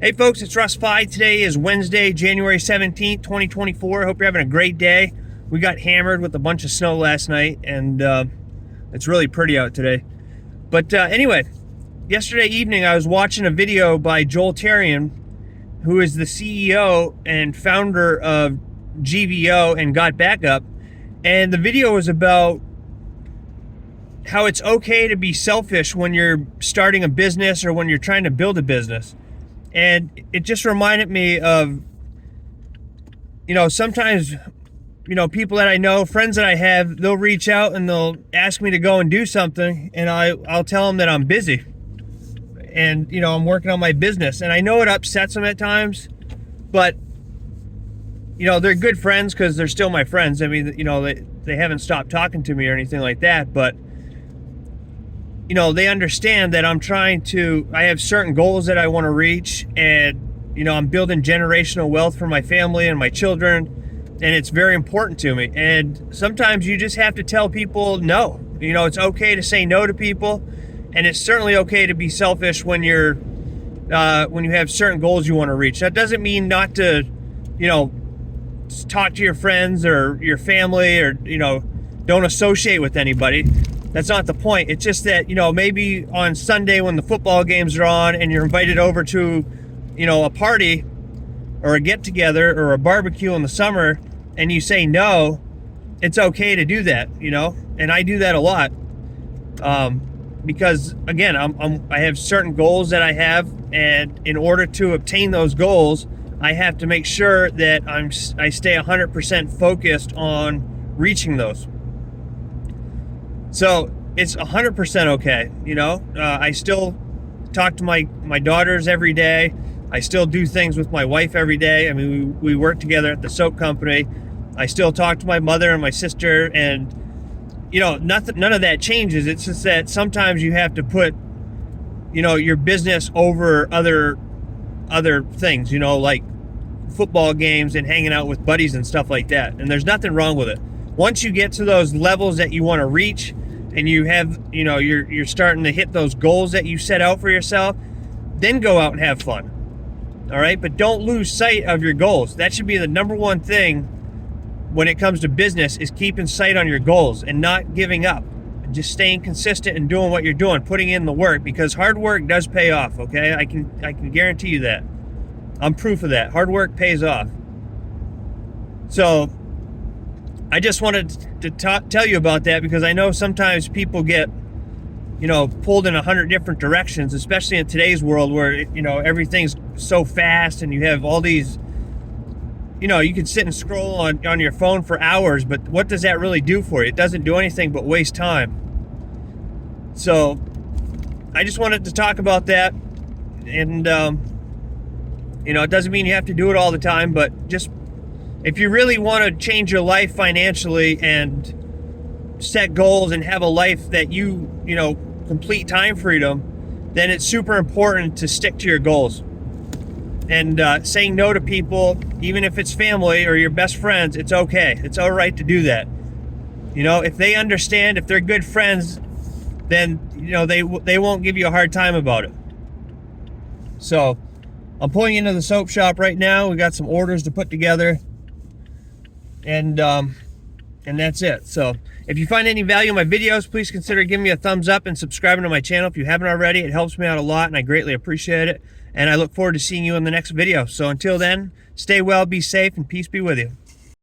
Hey folks, it's Russ. Today is Wednesday, January 17th, 2024. I hope you're having a great day. We got hammered with a bunch of snow last night, and it's really pretty out today. But anyway, yesterday evening I was watching a video by Joel Terrian, who is the CEO and founder of GVO and Got Backup. And the video was about how it's okay to be selfish when you're starting a business or when you're trying to build a business. And it just reminded me of, sometimes, people that I know, friends that I have, they'll reach out and they'll ask me to go and do something, and I'll tell them that I'm busy and, I'm working on my business. And I know it upsets them at times, but, they're good friends because they're still my friends. I mean, they haven't stopped talking to me or anything like that, but they understand that I have certain goals that I want to reach, and, I'm building generational wealth for my family and my children, and it's very important to me. And sometimes you just have to tell people no. It's okay to say no to people, and it's certainly okay to be selfish when you have certain goals you want to reach. That doesn't mean not to, talk to your friends or your family, or, don't associate with anybody. That's not the point. It's just that, maybe on Sunday when the football games are on and you're invited over to, a party or a get-together or a barbecue in the summer, and you say no, it's okay to do that, and I do that a lot. Because, again, I have certain goals that I have, and in order to obtain those goals, I have to make sure that I stay 100% focused on reaching those. So it's 100% okay. I still talk to my daughters every day. I still do things with my wife every day. I mean, we work together at the soap company. I still talk to my mother and my sister, and none of that changes. It's just that sometimes you have to put your business over other things, like football games and hanging out with buddies and stuff like that. And there's nothing wrong with it. Once you get to those levels that you want to reach, and you have, you're starting to hit those goals that you set out for yourself, then go out and have fun. All right? But don't lose sight of your goals. That should be the number one thing when it comes to business, is keeping sight on your goals and not giving up. Just staying consistent and doing what you're doing, putting in the work, because hard work does pay off, okay? I can guarantee you that. I'm proof of that. Hard work pays off. So I just wanted to tell you about that, because I know sometimes people get, pulled in 100 different directions, especially in today's world where, everything's so fast, and you have all these, you can sit and scroll on your phone for hours, but what does that really do for you? It doesn't do anything but waste time. So I just wanted to talk about that. And, it doesn't mean you have to do it all the time, but just, if you really want to change your life financially and set goals and have a life that you complete time freedom, then it's super important to stick to your goals. And saying no to people, even if it's family or your best friends, it's okay. It's all right to do that. If they understand, if they're good friends, then they won't give you a hard time about it. So I'm pulling into the soap shop right now. We got some orders to put together. And that's it. So if you find any value in my videos, please consider giving me a thumbs up and subscribing to my channel if you haven't already. It helps me out a lot, and I greatly appreciate it. And I look forward to seeing you in the next video. So until then, stay well, be safe, and peace be with you.